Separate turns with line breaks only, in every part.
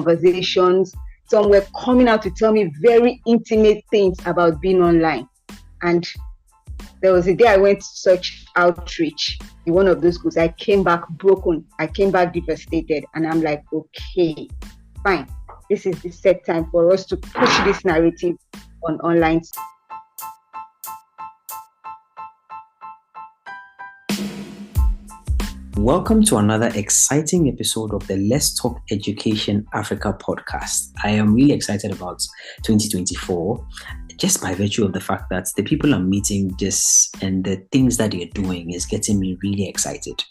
conversations. Some were coming out to tell me very intimate things about being online. And there was a day I went to such outreach in one of those schools. I came back broken. I came back devastated. And I'm like, okay, fine. This is the set time for us to push this narrative on online.
Welcome to another exciting episode of the Let's Talk Education Africa podcast. I am really excited about 2024, just by virtue of the fact that the people I'm meeting and the things that they're doing is getting me really excited.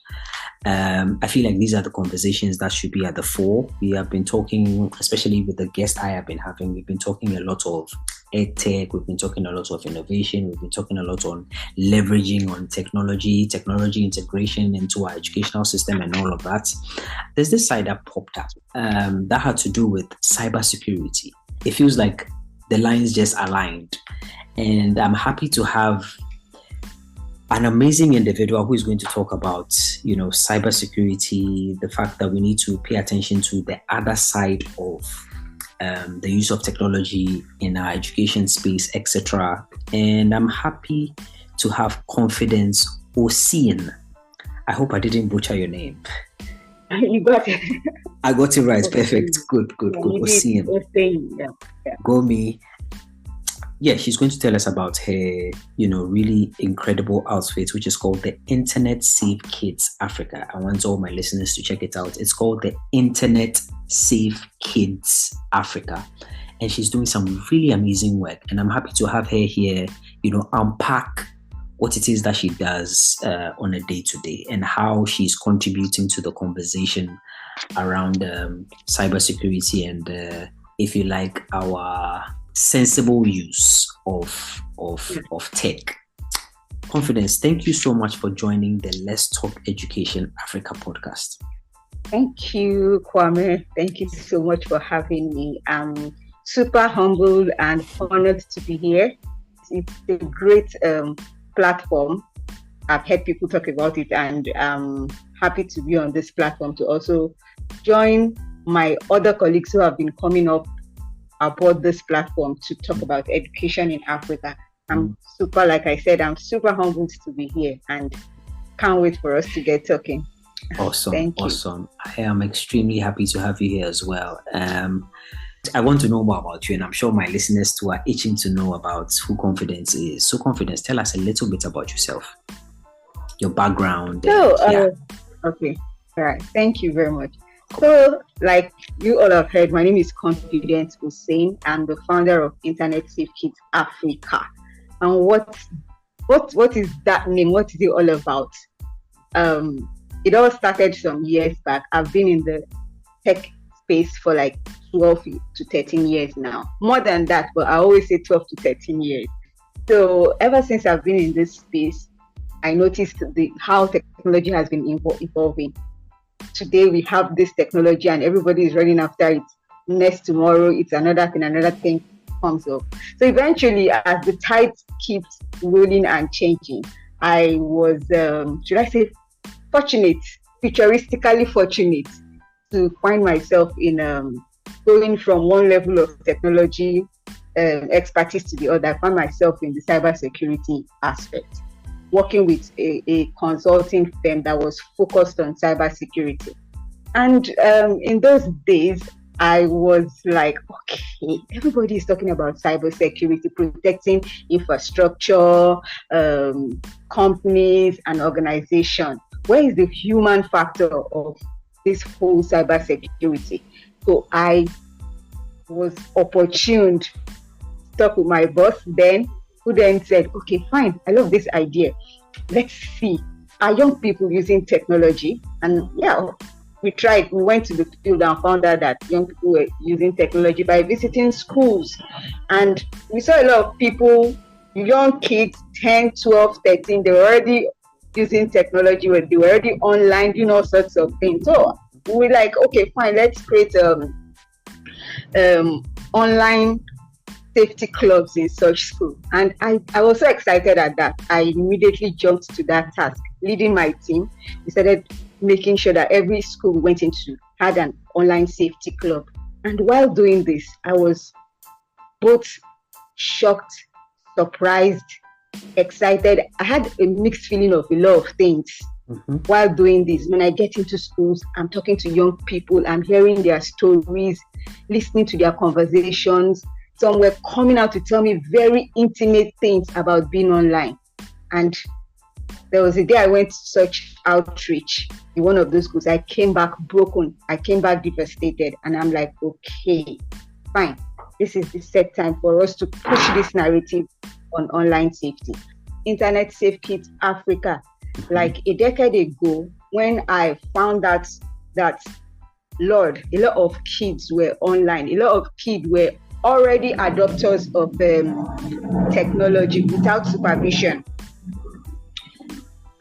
I feel like these are the conversations that should be at the fore. We have been talking, especially with the guest I have been having, we've been talking a lot of EdTech, we've been talking a lot of innovation, we've been talking a lot on leveraging on technology integration into our educational system and all of that. There's this side that popped up that had to do with cybersecurity. It feels like the lines just aligned, and I'm happy to have an amazing individual who is going to talk about, cybersecurity, the fact that we need to pay attention to the other side of the use of technology in our education space, etc. And I'm happy to have Confidence Osein. I hope I didn't butcher your name.
You got it.
I got it right. Perfect. Good. Osein.
Yeah.
Go me. Yeah, she's going to tell us about her, really incredible outfit, which is called the Internet Safe Kids Africa. I want all my listeners to check it out. It's called the Internet Safe Kids Africa. And she's doing some really amazing work. And I'm happy to have her here, unpack what it is that she does on a day-to-day and how she's contributing to the conversation around cybersecurity and, if you like, our sensible use of tech. Confidence, thank you so much for joining the Let's Talk Education Africa podcast.
Thank you, Kwame. Thank you so much for having me. I'm super humbled and honored to be here. It's a great platform. I've heard people talk about it, and I'm happy to be on this platform to also join my other colleagues who have been coming up aboard this platform to talk about education in Africa. I'm super humbled to be here and can't wait for us to get talking.
Awesome. I am extremely happy to have you here as well. I want to know more about you, and I'm sure my listeners too are itching to know about who Confidence is. So Confidence, tell us a little bit about yourself, your background.
Okay. All right. Thank you very much. So, like you all have heard, my name is Confidence Osein. I'm the founder of Internet Safe Kids Africa. And what is that name? What is it all about? It all started some years back. I've been in the tech space for like 12 to 13 years now. More than that, but I always say 12 to 13 years. So ever since I've been in this space, I noticed how technology has been evolving. Today we have this technology and everybody is running after it. Next tomorrow, it's another thing comes up. So eventually, as the tide keeps rolling and changing, I was, futuristically fortunate to find myself in going from one level of technology expertise to the other. I found myself in the cybersecurity aspect, working with a consulting firm that was focused on cybersecurity. And in those days, I was like, okay, everybody is talking about cybersecurity, protecting infrastructure, companies and organizations. Where is the human factor of this whole cybersecurity? So I was opportuned to talk with my boss then, who then said, okay, fine, I love this idea. Let's see, are young people using technology? And we tried. We went to the field and found out that young people were using technology by visiting schools. And we saw a lot of people, young kids, 10, 12, 13, they were already using technology, they were already online, doing all sorts of things. So we're like, okay, fine, let's create online safety clubs in such schools. And I was so excited at that. I immediately jumped to that task, leading my team. We started making sure that every school we went into had an online safety club. And while doing this, I was both shocked, surprised, excited. I had a mixed feeling of a lot of things while doing this. When I get into schools, I'm talking to young people, I'm hearing their stories, listening to their conversations. Some were coming out to tell me very intimate things about being online. And there was a day I went to such outreach in one of those schools. I came back broken. I came back devastated. And I'm like, okay, fine. This is the set time for us to push this narrative on online safety. Internet Safe Kids Africa. Like a decade ago, when I found out that, Lord, a lot of kids were online. A lot of kids were already adopters of technology without supervision.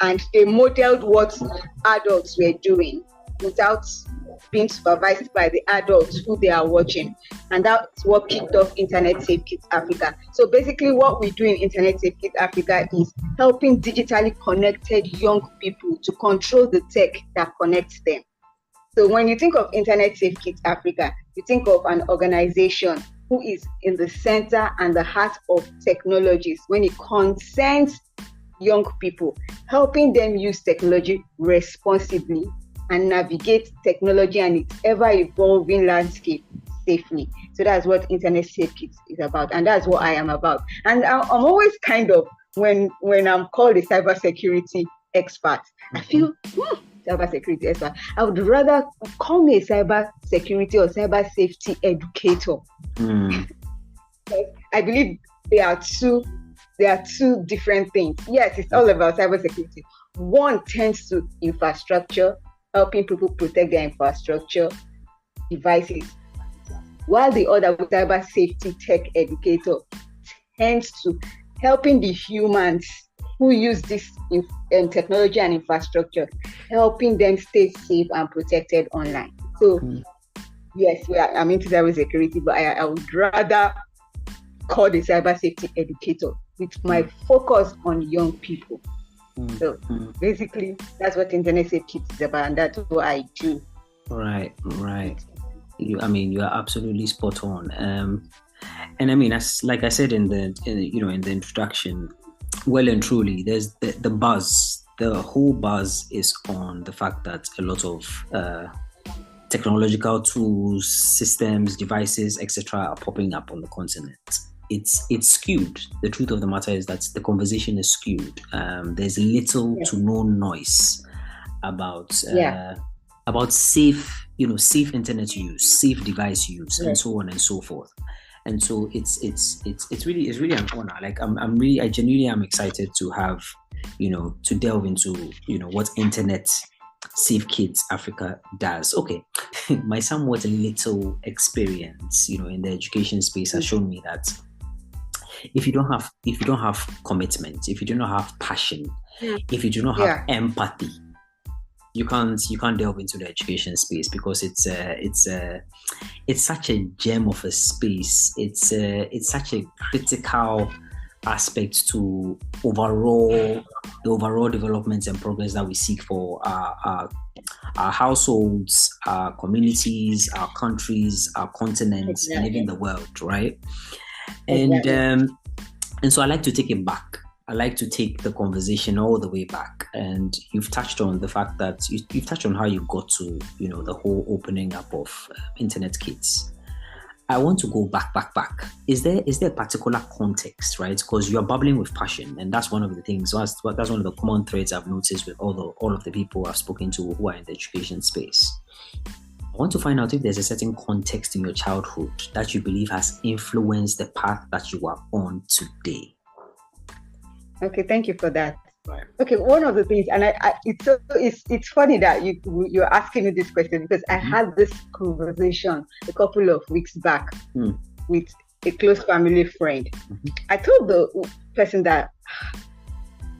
And they modeled what adults were doing without being supervised by the adults who they are watching. And that's what kicked off Internet Safe Kids Africa. So basically what we do in Internet Safe Kids Africa is helping digitally connected young people to control the tech that connects them. So when you think of Internet Safe Kids Africa, you think of an organization who is in the center and the heart of technologies when it concerns young people, helping them use technology responsibly and navigate technology and its ever-evolving landscape safely. So that's what Internet Safe Kids is about, and that's what I am about. And I'm always kind of, when I'm called a cybersecurity expert, I feel, cybersecurity expert, I would rather call me a cybersecurity or cyber safety educator. I believe they are two different things. Yes, it's all about cybersecurity. One tends to infrastructure, helping people protect their infrastructure devices, while the other, cyber safety tech educator, tends to helping the humans who use this technology and infrastructure, helping them stay safe and protected online. So yes, I'm into cybersecurity, but I would rather call the cyber safety educator with my focus on young people. So basically, that's what Internet Safe Kids is about, and that's what I do.
Right. You are absolutely spot on. And I mean, as like I said in the introduction, well and truly, there's the buzz. The whole buzz is on the fact that a lot of technological tools, systems, devices, etc., are popping up on the continent. It's skewed. The truth of the matter is that the conversation is skewed. There's little to no noise about safe internet use, safe device use, and so on and so forth. And so it's really an honor. Like I genuinely am excited to have, to delve into, what Internet Safe Kids Africa does. Okay, my somewhat little experience, in the education space has shown me that if you don't have commitment, if you do not have passion, if you do not have empathy, you can't delve into the education space, because it's such a gem of a space. It's such a critical aspect to the overall development and progress that we seek for our households, our communities, our countries, our continents, and even the world, right? And so I like to take it back. I like to take the conversation all the way back. And you've touched on the fact that you've touched on how you got to, the whole opening up of Internet Kids. I want to go back. Is there a particular context, right? Because you're bubbling with passion, and that's one of the things. That's one of the common threads I've noticed with all of the people I've spoken to who are in the education space. I want to find out if there's a certain context in your childhood that you believe has influenced the path that you are on today.
Okay, thank you for that.
Right.
Okay, one of the things, and it's funny that you're asking me this question, because I had this conversation a couple of weeks back with a close family friend. I told the person that,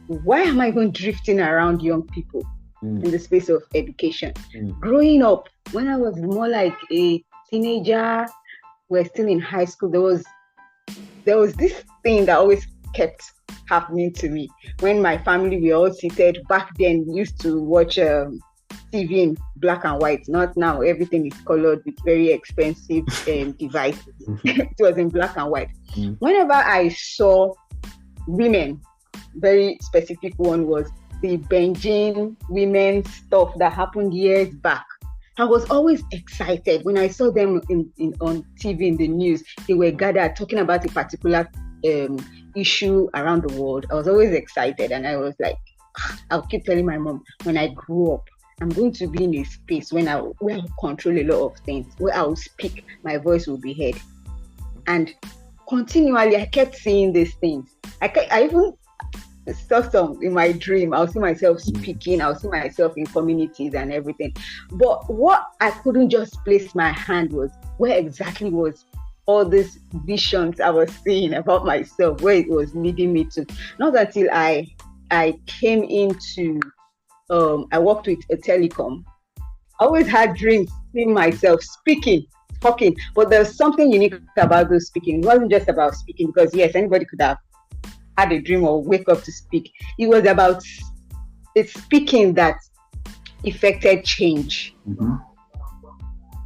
why am I even drifting around young people in the space of education? Growing up, when I was more like a teenager, we're still in high school, there was this thing that always kept happening to me. When my family were all seated back then, we used to watch TV in black and white. Not now, everything is colored with very expensive devices. It was in black and white. Whenever I saw women, very specific one was the Beijing women stuff that happened years back. I was always excited when I saw them on TV in the news. They were gathered talking about a particular issue around the world. I was always excited, and I was like, I'll keep telling my mom, when I grow up, I'm going to be in a space where I'll control a lot of things, where I'll speak, my voice will be heard. And continually, I kept seeing these things. I even saw some in my dream. I'll see myself speaking, I'll see myself in communities and everything. But what I couldn't just place my hand was, where exactly was all these visions I was seeing about myself, where it was leading me to. Not until I came into, I worked with a telecom. I always had dreams, seeing myself speaking, talking, but there's something unique about those speaking. It wasn't just about speaking, because yes, anybody could have had a dream or wake up to speak. It was about the speaking that effected change.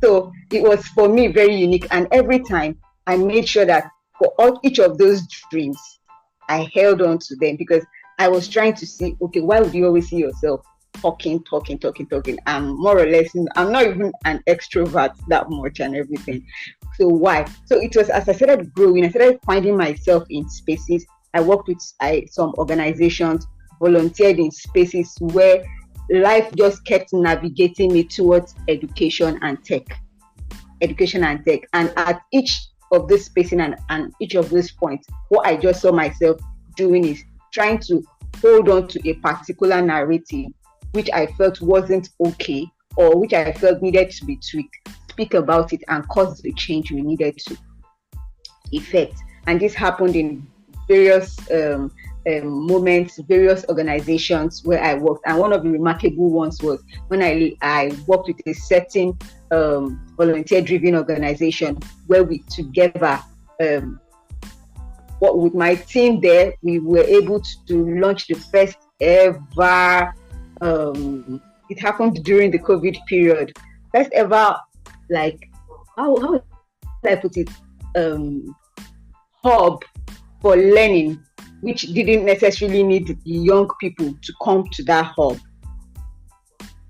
So it was, for me, very unique. And every time I made sure that for each of those dreams, I held on to them, because I was trying to see, okay, why would you always see yourself talking? I'm more or less, I'm not even an extrovert that much and everything. So why? So it was, as I started growing, I started finding myself in spaces. I worked with some organizations, volunteered in spaces where life just kept navigating me towards education and tech. And at each of these spaces and each of these points, what I just saw myself doing is trying to hold on to a particular narrative which I felt wasn't okay, or which I felt needed to be tweaked, speak about it and cause the change we needed to effect. And this happened in various moments, various organizations where I worked. And one of the remarkable ones was when I worked with a certain volunteer-driven organization where we together, with my team there, we were able to launch the first ever, it happened during the COVID period, first ever, like, how would I put it, hub for learning, which didn't necessarily need young people to come to that hub.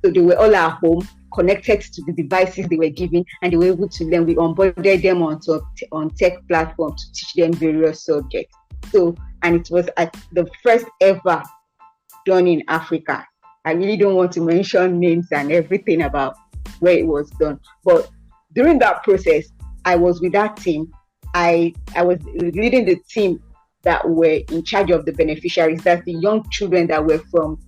So they were all at home, connected to the devices they were given, and they were able to learn. We onboarded them on tech platforms to teach them various subjects. So, and it was the first ever done in Africa. I really don't want to mention names and everything about where it was done. But during that process, I was with that team. I was leading the team that were in charge of the beneficiaries, that's the young children that were from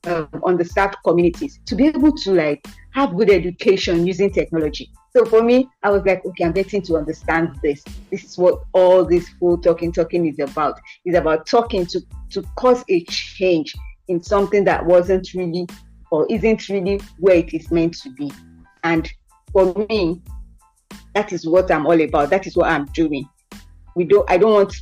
underserved communities, to be able to have good education using technology. So for me, I was like, okay, I'm getting to understand this. This is what all this full talking is about. It's about talking to cause a change in something that wasn't really or isn't really where it is meant to be. And for me, that is what I'm all about. That is what I'm doing. I don't want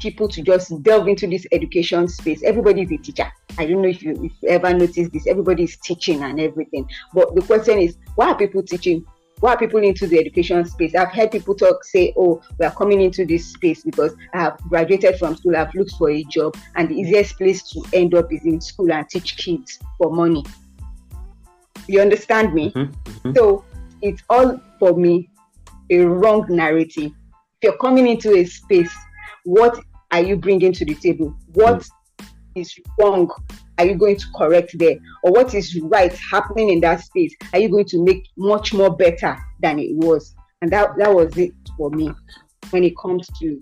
people to just delve into this education space. Everybody is a teacher. I don't know if you ever noticed this. Everybody is teaching and everything. But the question is, why are people teaching? Why are people into the education space? I've heard people say, oh, we are coming into this space because I have graduated from school, I've looked for a job, and the easiest place to end up is in school and teach kids for money. You understand me? So it's all, for me, a wrong narrative. If you're coming into a space, what are you bringing to the table? What is wrong are you going to correct there? Or what is right happening in that space are you going to make much more better than it was? And that was it for me when it comes to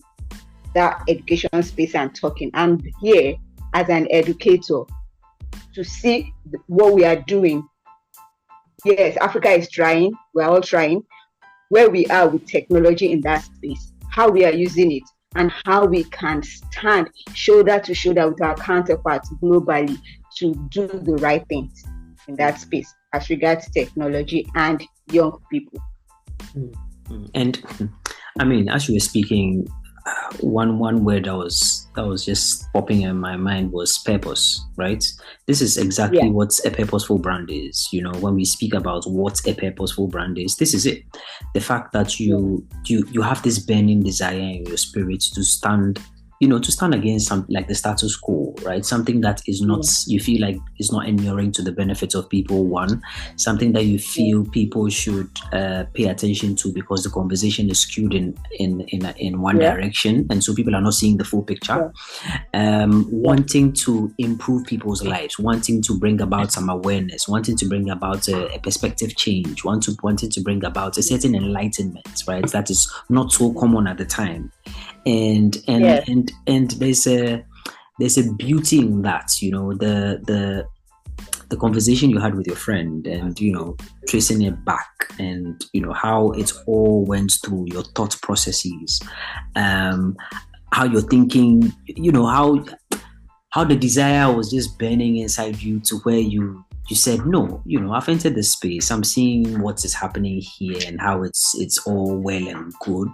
that education space and talking. I'm here as an educator to see what we are doing. Yes, Africa is trying. We're all trying. Where we are with technology in that space, how we are using it, and how we can stand shoulder to shoulder with our counterparts globally to do the right things in that space as regards technology and young people.
And I mean, as you were speaking, one word that was just popping in my mind was purpose, right? This is exactly what a purposeful brand is. When we speak about what a purposeful brand is, this is it. The fact that you have this burning desire in your spirit to stand against something like the status quo, right? Something that is not, you feel like is not inuring to the benefits of people, one. Something that you feel people should pay attention to because the conversation is skewed in one direction, and so people are not seeing the full picture. Wanting to improve people's lives, wanting to bring about some awareness, wanting to bring about a perspective change, wanting to bring about a certain enlightenment, right? That is not so common at the time. And there's a beauty in that, the conversation you had with your friend, and tracing it back, and how it all went through your thought processes, how you're thinking, how the desire was just burning inside you to where you said, no, I've entered the space, I'm seeing what is happening here and how it's all well and good.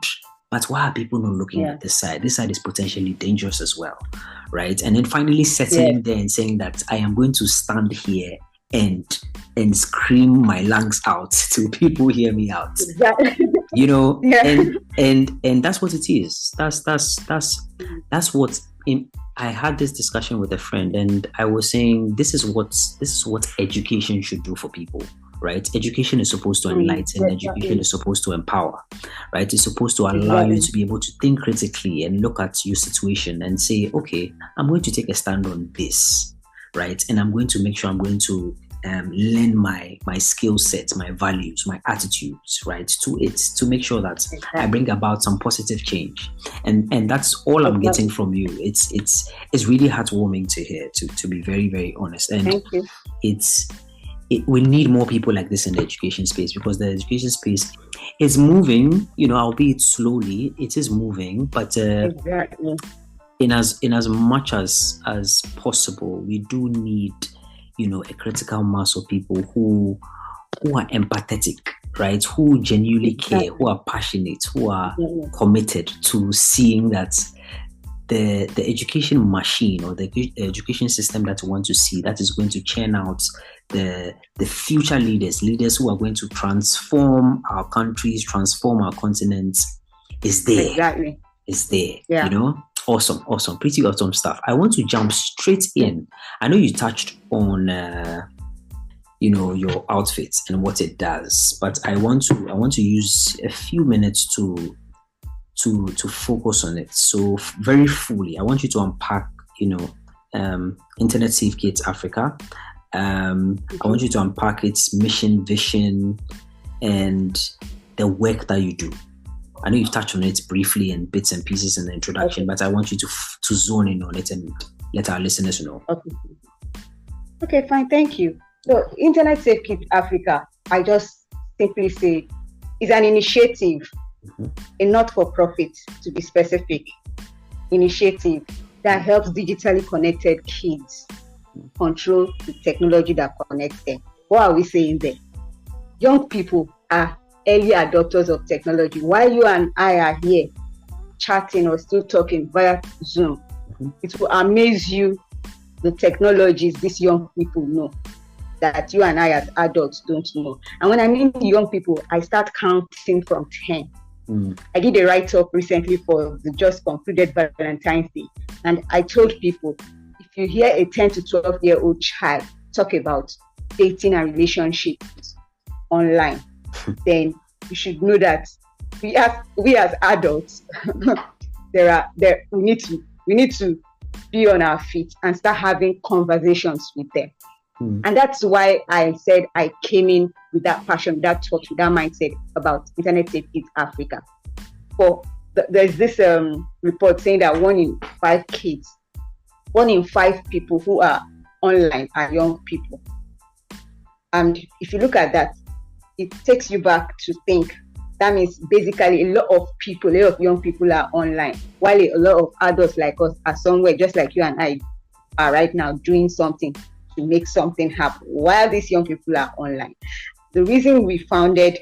But why are people not looking at this side? This side is potentially dangerous as well, right? And then finally settling there and saying that I am going to stand here and scream my lungs out till people hear me out. Exactly. And that's what it is. That's what. I had this discussion with a friend, and I was saying this is what education should do for people. Right? Education is supposed to enlighten, education is supposed to empower, right? It's supposed to allow you to be able to think critically and look at your situation and say, okay, I'm going to take a stand on this, right? And I'm going to make sure I'm going to lend my skill sets, my values, my attitudes, right, to it, to make sure that I bring about some positive change. And that's all I'm getting from you. It's really heartwarming to hear, to be very, very honest. And
thank you.
We need more people like this in the education space, because the education space is moving, albeit slowly, it is moving, but in as much as possible, we do need, a critical mass of people who are empathetic, right? Who genuinely care, who are passionate, who are committed to seeing that the education machine or the education system that we want to see, that is going to churn out the future leaders who are going to transform our countries, transform our continents, is there.
Exactly.
Is there. Awesome, pretty awesome stuff. I want to jump straight in. I know you touched on your outfit and what it does, but I want to use a few minutes to focus on it. So very fully, I want you to unpack, Internet Safe Kids Africa. I want you to unpack its mission, vision, and the work that you do. I know you've touched on it briefly in bits and pieces in the introduction, but I want you to zone in on it and let our listeners know.
Okay, fine, thank you. So Internet Safe Kids Africa, I just simply say, is an initiative, a not-for-profit, to be specific, initiative that helps digitally connected kids control the technology that connects them. What are we saying there? Young people are early adopters of technology. While you and I are here chatting or still talking via Zoom, it will amaze you the technologies these young people know that you and I as adults don't know. And when I mean young people, I start counting from 10. I did a write-up recently for the just concluded Valentine's Day, and I told people, if you hear a 10 to 12-year-old child talk about dating and relationships online, then you should know that we as adults, we need to be on our feet and start having conversations with them. And that's why I said I came in with that passion, that thought, with that mindset about Internet Safe Kids Africa. There's this report saying that 1 in 5 kids, 1 in 5 people who are online are young people. And if you look at that, it takes you back to think. That means basically a lot of young people are online, while a lot of adults like us are somewhere, just like you and I are right now, doing something to make something happen, while these young people are online. The reason we founded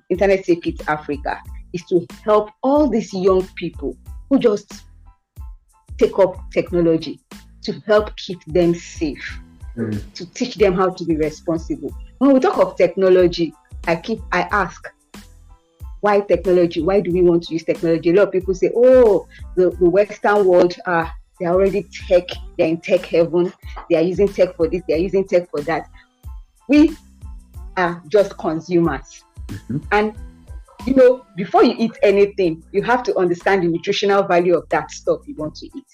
Internet Safe Kids Africa is to help all these young people who just take up technology to help keep them safe, to teach them how to be responsible. When we talk of technology, I ask, why technology? Why do we want to use technology? A lot of people say, oh, the Western world, they're already tech, they're in tech heaven, they are using tech for this, they're using tech for that. We are just consumers. And before you eat anything, you have to understand the nutritional value of that stuff you want to eat.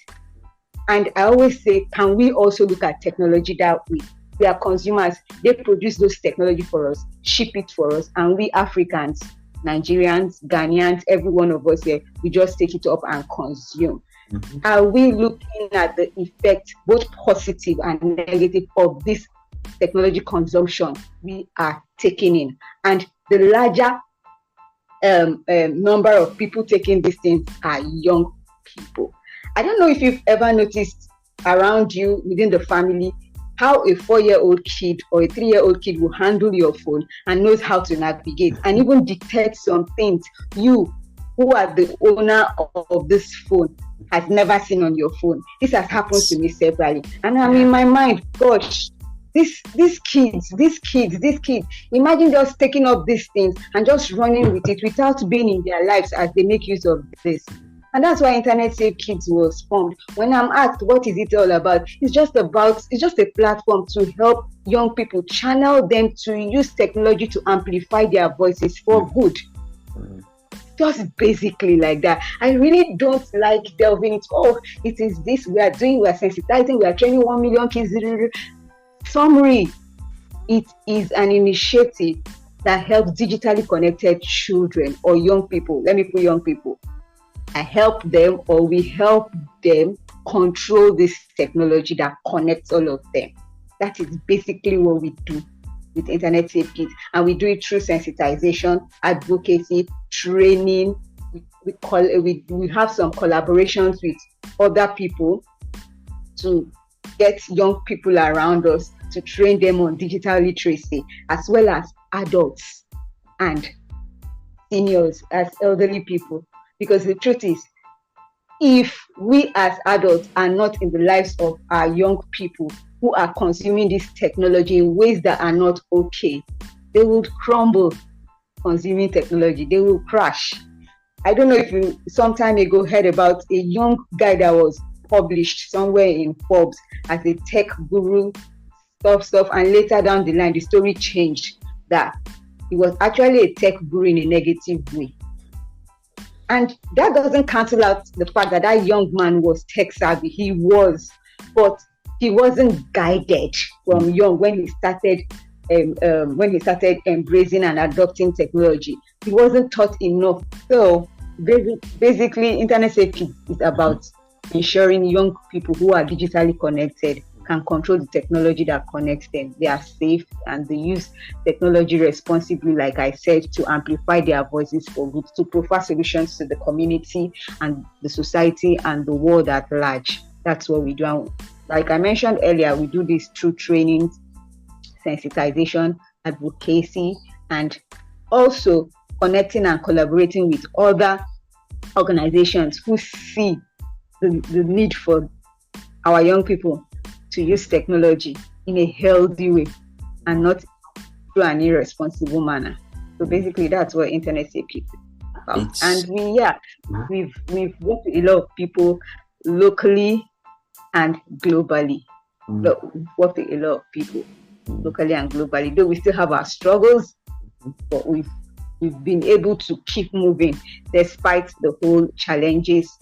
And I always say, can we also look at technology that way? We are consumers. They produce those technology for us, ship it for us, and we Africans, Nigerians, Ghanaians, every one of us here, we just take it up and consume. Are we looking at the effect, both positive and negative, of this technology consumption we are taking in? And the larger number of people taking these things are young people. I don't know if you've ever noticed around you, within the family, how a 4-year-old kid or a 3-year-old kid will handle your phone and knows how to navigate and even detect some things you, who are the owner of this phone, has never seen on your phone. This has happened to me severally. And I'm in my mind, gosh, these kids, imagine just taking up these things and just running with it without being in their lives as they make use of this. And that's why Internet Safe Kids was formed. When I'm asked, what is it all about? It's just a platform to help young people, channel them to use technology to amplify their voices for good. Just basically like that. I really don't like delving into, it is this we are doing, we are sensitizing, we are training 1 million kids. Summary, it is an initiative that helps digitally connected children or young people. Let me put young people. I help them, or we help them control this technology that connects all of them. That is basically what we do with Internet Safe Kids. And we do it through sensitization, advocacy, training. We have some collaborations with other people to get young people around us to train them on digital literacy, as well as adults and seniors, as elderly people. Because the truth is, if we as adults are not in the lives of our young people who are consuming this technology in ways that are not okay, they will crumble consuming technology. They will crash. I don't know if you some time ago heard about a young guy that was published somewhere in Forbes as a tech guru, stuff, and later down the line, the story changed that he was actually a tech guru in a negative way. And that doesn't cancel out the fact that that young man was tech savvy. He was, but he wasn't guided from young when he started embracing and adopting technology. He wasn't taught enough. So basically, Internet Safe Kids is about ensuring young people who are digitally connected can control the technology that connects them. They are safe and they use technology responsibly, like I said, to amplify their voices for good, to provide solutions to the community and the society and the world at large. That's what we do. And like I mentioned earlier, we do this through training, sensitization, advocacy, and also connecting and collaborating with other organizations who see the need for our young people to use technology in a healthy way and not through an irresponsible manner. So basically, that's what Internet Safe Kids is about. And we've worked with a lot of people locally and globally. We've worked with a lot of people locally and globally. Though we still have our struggles, but we've been able to keep moving despite the whole challenges.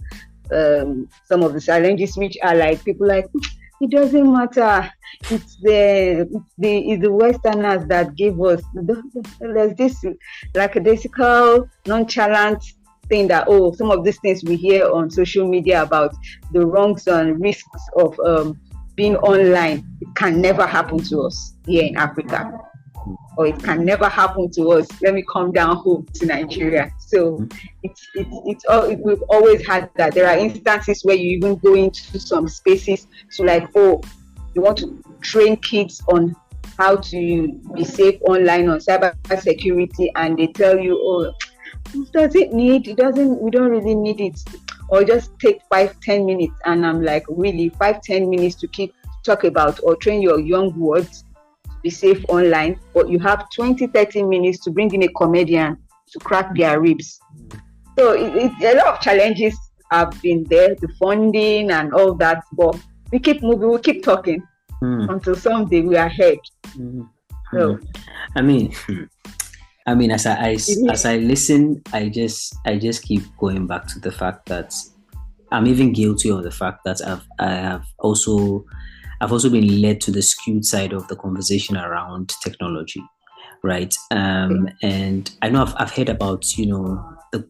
Some of the challenges which are like people like, it doesn't matter. It's the Westerners that gave us. There's this lackadaisical, nonchalant thing that some of these things we hear on social media about the wrongs and risks of being online. It can never happen to us here in Africa, or it can never happen to us. Let me come down home to Nigeria. So we've always had that. There are instances where you even go into some spaces to you want to train kids on how to be safe online, on cyber security, and they tell you, we don't really need it. or just take 5-10 minutes. And I'm like, really, 5-10 minutes to talk about or train your young words to be safe online, but you have 20-30 minutes to bring in a comedian to crack their ribs. So a lot of challenges have been there, the funding and all that, but we keep moving, we keep talking until someday we are ahead. So,
I mean, as I listen, I just keep going back to the fact that I'm even guilty of the fact that I've also been led to the skewed side of the conversation around technology, right? And I know I've heard about the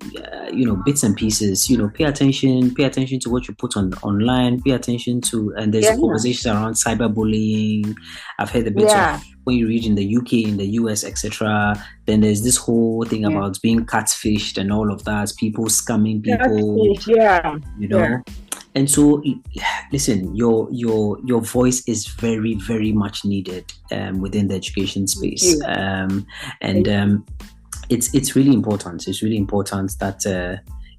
bits and pieces. Pay attention to what you put online. Pay attention to, and there's conversations around cyberbullying. I've heard the bits of when you read in the UK, in the US, etc. Then there's this whole thing about being catfished and all of that. People scamming people. And so, listen, your voice is very, very much needed within the education space, it's really important. It's really important that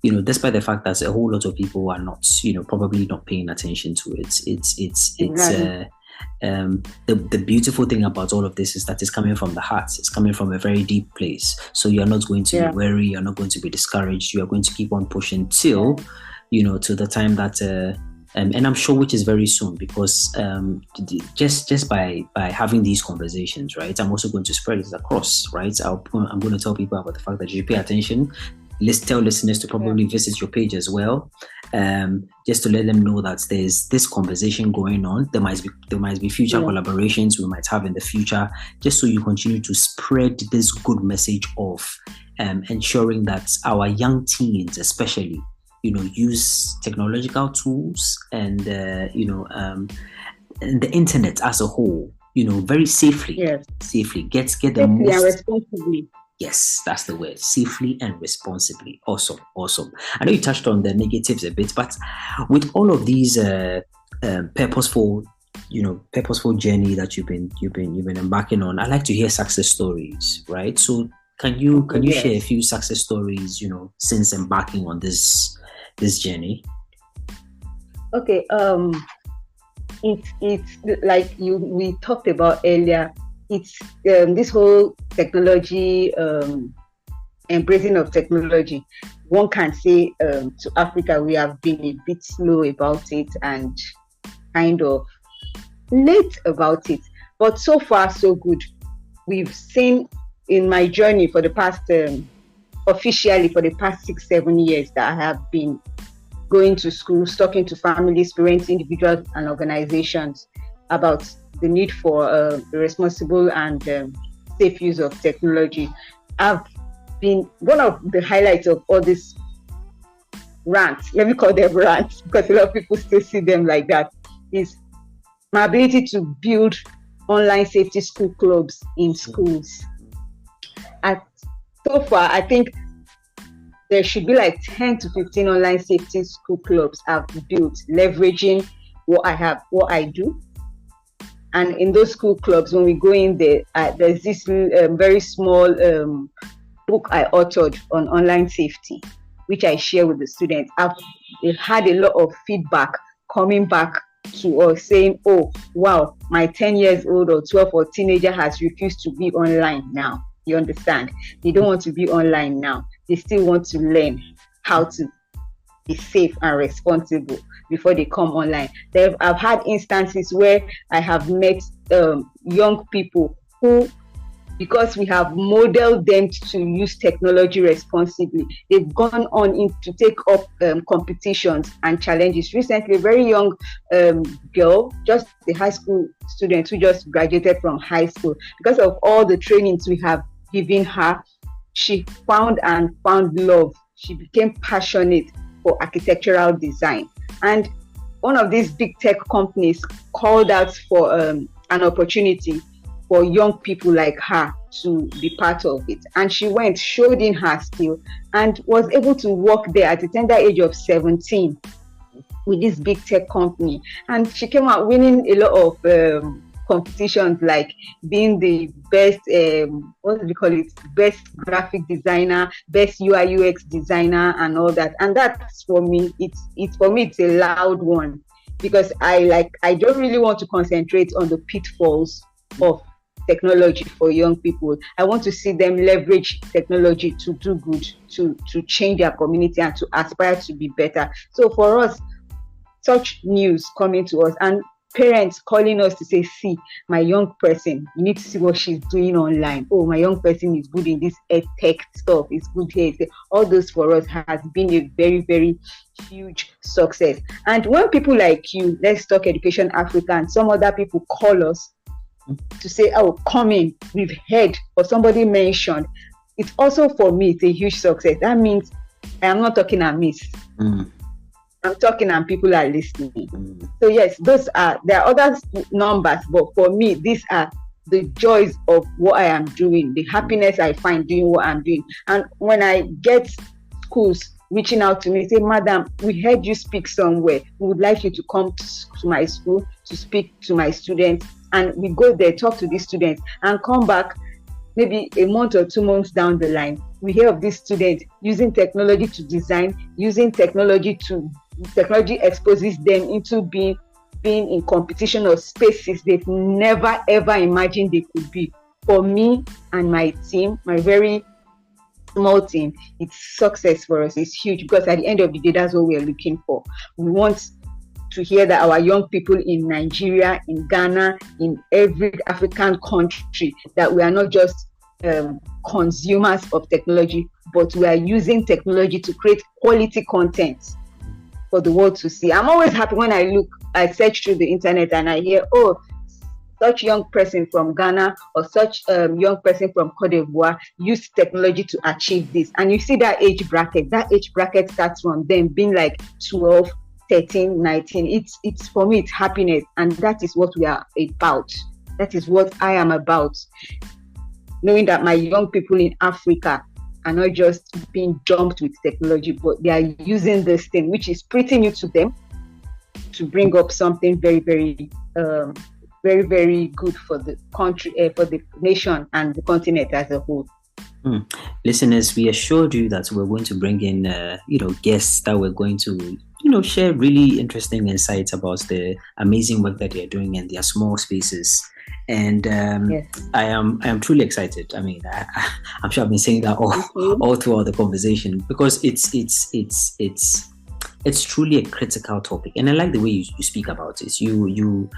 despite the fact that a whole lot of people are not, probably not paying attention to it. The beautiful thing about all of this is that it's coming from the heart. It's coming from a very deep place. So you're not going to be weary. You're not going to be discouraged. You are going to keep on pushing till to the time that, and I'm sure which is very soon, because just by having these conversations, right, I'm also going to spread it across, right? I'm going to tell people about the fact that you pay attention. Let's tell listeners to probably visit your page as well, just to let them know that there's this conversation going on. There might be future collaborations we might have in the future, just so you continue to spread this good message of ensuring that our young teens, especially, use technological tools and the internet as a whole, very safely. Safely get the most
responsibly.
Yes, that's the word. Safely and responsibly. Awesome. I know you touched on the negatives a bit, but with all of these purposeful journey that you've been embarking on, I like to hear success stories, right? So can you share a few success stories, since embarking on this journey?
Okay. It's like we talked about earlier. It's this whole technology, embracing of technology. One can say to Africa, we have been a bit slow about it and kind of late about it. But so far, so good. We've seen in my journey for the past, officially for the past 6-7 years, that I have been going to schools, talking to families, parents, individuals, and organizations about the need for responsible and safe use of technology. I've been one of the highlights of all these rants, let me call them rants, because a lot of people still see them like that, is my ability to build online safety school clubs in schools. And so far, I think there should be like 10 to 15 online safety school clubs I've built, leveraging what I do. And in those school clubs, when we go in there, there's this very small book I authored on online safety, which I share with the students. I've had a lot of feedback coming back to us saying, oh, wow, my 10 years old or 12 or teenager has refused to be online now. You understand? They don't want to be online now. They still want to learn how to be safe and responsible before they come online. I've had instances where I have met young people who, because we have modeled them to use technology responsibly, they've gone on to take up competitions and challenges. Recently, a very young girl, just a high school student who just graduated from high school, because of all the trainings we have given her, she found love. She became passionate for architectural design. And one of these big tech companies called out for an opportunity for young people like her to be part of it. And she went, showed in her skill, and was able to work there at the tender age of 17 with this big tech company. And she came out winning a lot of competitions like being the best, what do we call it? Best graphic designer, best UI UX designer, and all that. And that's for me. It's a loud one, because I don't really want to concentrate on the pitfalls of technology for young people. I want to see them leverage technology to do good, to change their community and to aspire to be better. So for us, such news coming to us and parents calling us to say, see, my young person, you need to see what she's doing online. Oh, my young person is good in this EdTech stuff, is good here. All those for us has been a very, very huge success. And when people like you, Let's Talk Education Africa, and some other people call us to say, oh, come in, we've heard, or somebody mentioned, it's also, for me, it's a huge success. That means I am not talking amiss. I'm talking and people are listening. So yes, there are other numbers, but for me, these are the joys of what I am doing, the happiness I find doing what I'm doing. And when I get schools reaching out to me, say, madam, we heard you speak somewhere. We would like you to come to my school to speak to my students. And we go there, talk to these students, and come back maybe a month or 2 months down the line. We hear of this student using technology to design, using technology exposes them into being in competition or spaces they've never ever imagined they could be. For me and my team, my very small team, it's success for us. It's huge, because at the end of the day, that's what we're looking for. We want to hear that our young people in Nigeria, in Ghana, in every African country, that we are not just consumers of technology, but we are using technology to create quality content for the world to see. I'm always happy when I search through the internet and I hear, oh, such young person from Ghana or such young person from Cote d'Ivoire used technology to achieve this. And you see that age bracket. That age bracket starts from them being like 12, 13, 19. It's for me, it's happiness. And that is what we are about. That is what I am about. Knowing that my young people in Africa are not just being dumped with technology, but they are using this thing, which is pretty new to them, to bring up something very, very, very, very good for the country, for the nation and the continent as a whole.
Listeners, we assured you that we're going to bring in, guests that we're going to, share really interesting insights about the amazing work that they're doing in their small spaces. And yes. I am truly excited. I mean, I'm sure I've been saying that all throughout the conversation, because it's truly a critical topic, and I like the way you speak about it. You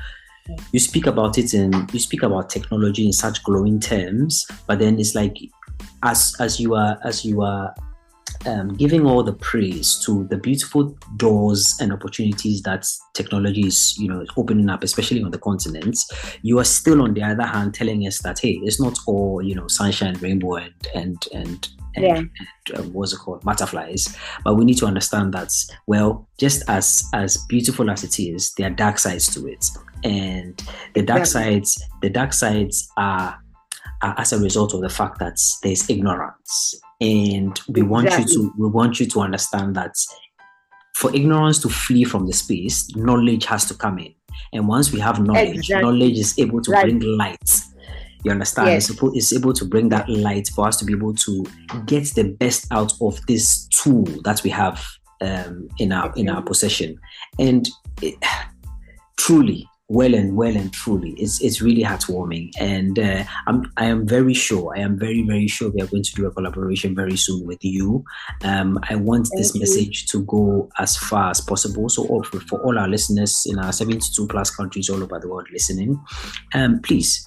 speak about it, and you speak about technology in such glowing terms, but then it's like as you are giving all the praise to the beautiful doors and opportunities that technology is, opening up, especially on the continent, you are still on the other hand telling us that, hey, it's not all, sunshine, rainbow, and what's it called, butterflies. But we need to understand that, well, just as beautiful as it is, there are dark sides to it, and the dark sides are as a result of the fact that there's ignorance. And we want you to understand that for ignorance to flee from the space, knowledge has to come in. And once we have knowledge, knowledge is able to bring light. You understand? Yes. It's able to bring that light for us to be able to get the best out of this tool that we have in our possession. And truly, well and truly, it's really heartwarming, and I am very sure we are going to do a collaboration very soon with you. I want this message to go as far as possible, so for all our listeners in our 72 plus countries all over the world listening, please,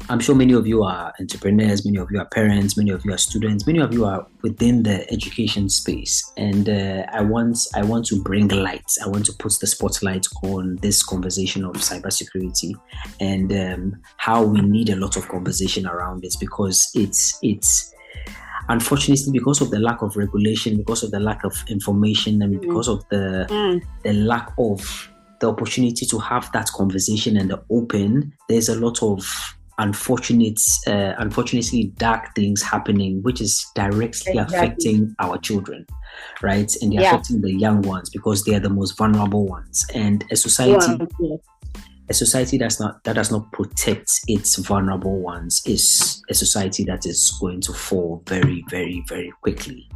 I'm sure many of you are entrepreneurs, many of you are parents, many of you are students, many of you are within the education space. And I want to bring light. I want to put the spotlight on this conversation of cybersecurity and how we need a lot of conversation around it, because it's unfortunately, because of the lack of regulation, because of the lack of information, and because of the lack of the opportunity to have that conversation in the open, there's a lot of unfortunately dark things happening, which is directly affecting our children, right? And they're affecting the young ones, because they are the most vulnerable ones. And a society a society that does not protect its vulnerable ones is a society that is going to fall very, very, very quickly.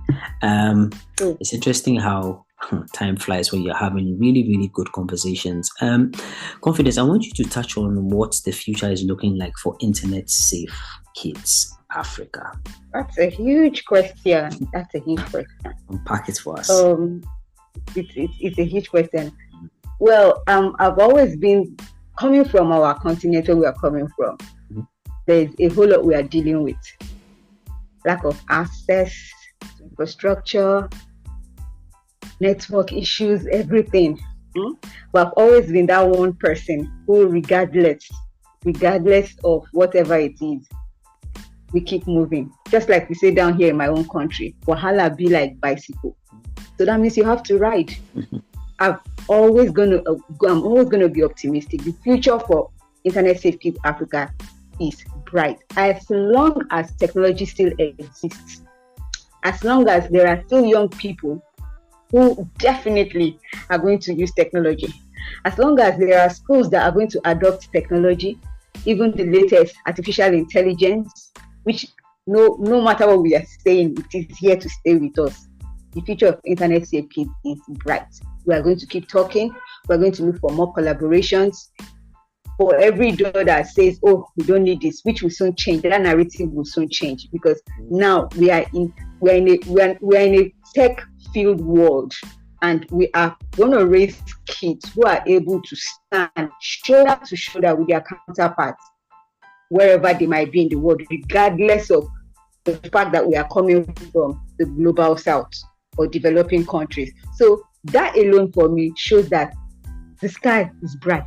It's interesting how time flies when you're having really, really good conversations. Confidence, I want you to touch on what the future is looking like for Internet Safe Kids Africa.
That's a huge question.
Unpack it for us.
It's a huge question. Well, I've always been coming from our continent where we are coming from. Mm-hmm. There's a whole lot we are dealing with. Lack of access, infrastructure, network issues, everything. Mm-hmm. But I've always been that one person who, regardless of whatever it is, we keep moving. Just like we say down here in my own country, wahala be like bicycle. So that means you have to ride. Mm-hmm. I'm always gonna be optimistic. The future for Internet Safe Kids Africa is bright. As long as technology still exists, as long as there are still young people who definitely are going to use technology, as long as there are schools that are going to adopt technology, even the latest artificial intelligence, which no matter what we are saying, it is here to stay with us. The future of Internet Safe Kids is bright. We are going to keep talking. We're going to look for more collaborations. For every door that says, "Oh, we don't need this," which will soon change. That narrative will soon change, because now we're in a tech-filled world, and we are going to raise kids who are able to stand shoulder to shoulder with their counterparts wherever they might be in the world, regardless of the fact that we are coming from the global south or developing countries. So that alone for me shows that the sky is bright.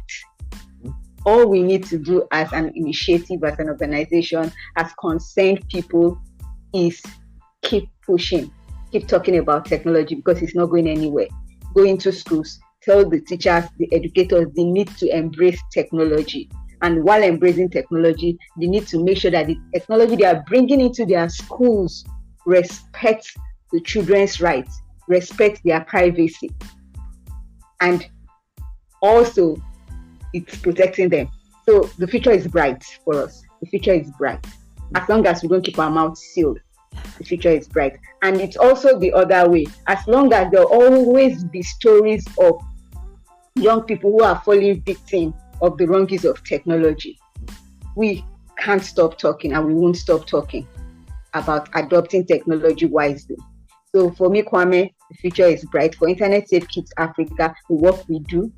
All we need to do as an initiative, as an organization, as concerned people, is keep pushing, keep talking about technology, because it's not going anywhere. Go into schools, tell the teachers, the educators, they need to embrace technology. And while embracing technology, they need to make sure that the technology they are bringing into their schools respects the children's rights, respect their privacy, and also it's protecting them. So the future is bright for us. The future is bright. As long as we don't keep our mouths sealed, the future is bright. And it's also the other way. As long as there will always be stories of young people who are falling victim of the wrongs of technology, we can't stop talking, and we won't stop talking about adopting technology wisely. So for me, Kwame, the future is bright. For Internet Safe Kids Africa, the work we do,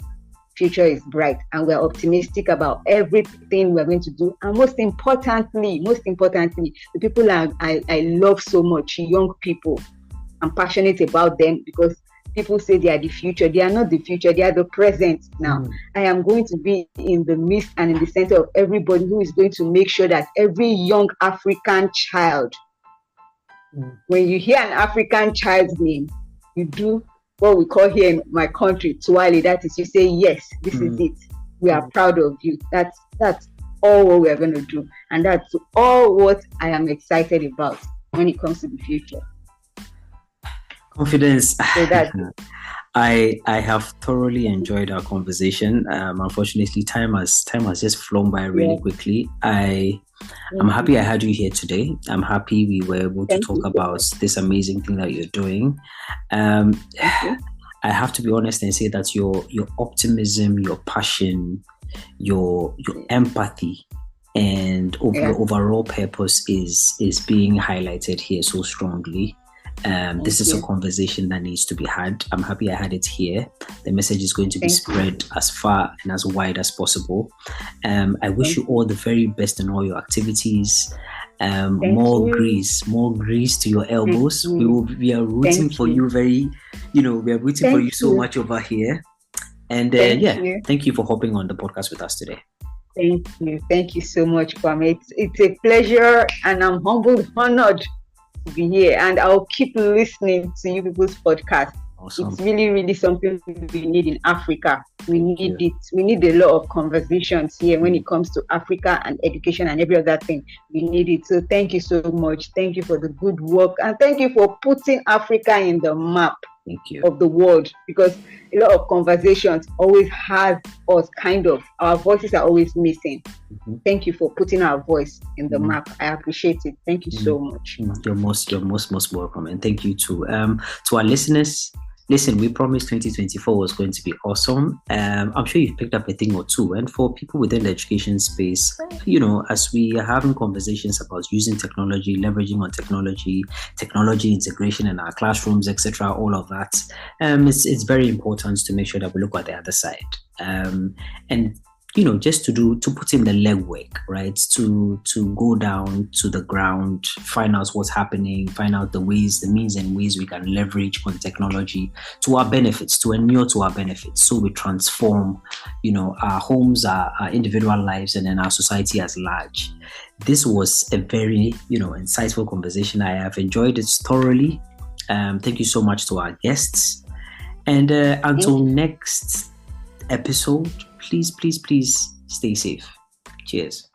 future is bright, and we're optimistic about everything we're going to do. And most importantly, the people I love so much, young people. I'm passionate about them because people say they are the future. They are not the future, they are the present now. I am going to be in the midst and in the center of everybody who is going to make sure that every young African child, when you hear an African child's name, you do what we call here in my country, Tuwali. That is, you say, yes, this is it. We are proud of you. That's all what we are going to do. And that's all what I am excited about when it comes to the future.
Confidence. So I have thoroughly enjoyed our conversation. Unfortunately, time has just flown by really quickly. I'm happy I had you here today. I'm happy we were able to talk about this amazing thing that you're doing. I have to be honest and say that your optimism, your passion, your empathy, and your overall purpose is being highlighted here so strongly. This is a conversation that needs to be had. I'm happy I had it here. The message is going to be spread as far and as wide as possible. I wish you all the very best in all your activities. More grease to your elbows. We are rooting for you we are rooting for you so much over here. And thank you for hopping on the podcast with us today.
Thank you so much, Kwame. It's a pleasure, and I'm humbled, honored to be here, and I'll keep listening to you people's podcast. Awesome. It's really, really something we need in Africa. We need it. We need a lot of conversations here when it comes to Africa and education and every other thing. We need it. So thank you so much. Thank you for the good work, and thank you for putting Africa in the map.
Thank you.
of the world, because a lot of conversations always has us kind of, our voices are always missing. Mm-hmm. Thank you for putting our voice in the map. I appreciate it. Thank you so much.
You're most welcome, and thank you to our listeners. Listen, we promised 2024 was going to be awesome. I'm sure you've picked up a thing or two. And for people within the education space, as we are having conversations about using technology, leveraging on technology integration in our classrooms, etc., all of that, it's very important to make sure that we look at the other side. And just to put in the legwork, right? To go down to the ground, find out what's happening, find out the means and ways we can leverage on technology to our benefits, to inure to our benefits. So we transform, our homes, our individual lives, and then our society as large. This was a very, insightful conversation. I have enjoyed it thoroughly. Thank you so much to our guests. And until next episode, please stay safe. Cheers.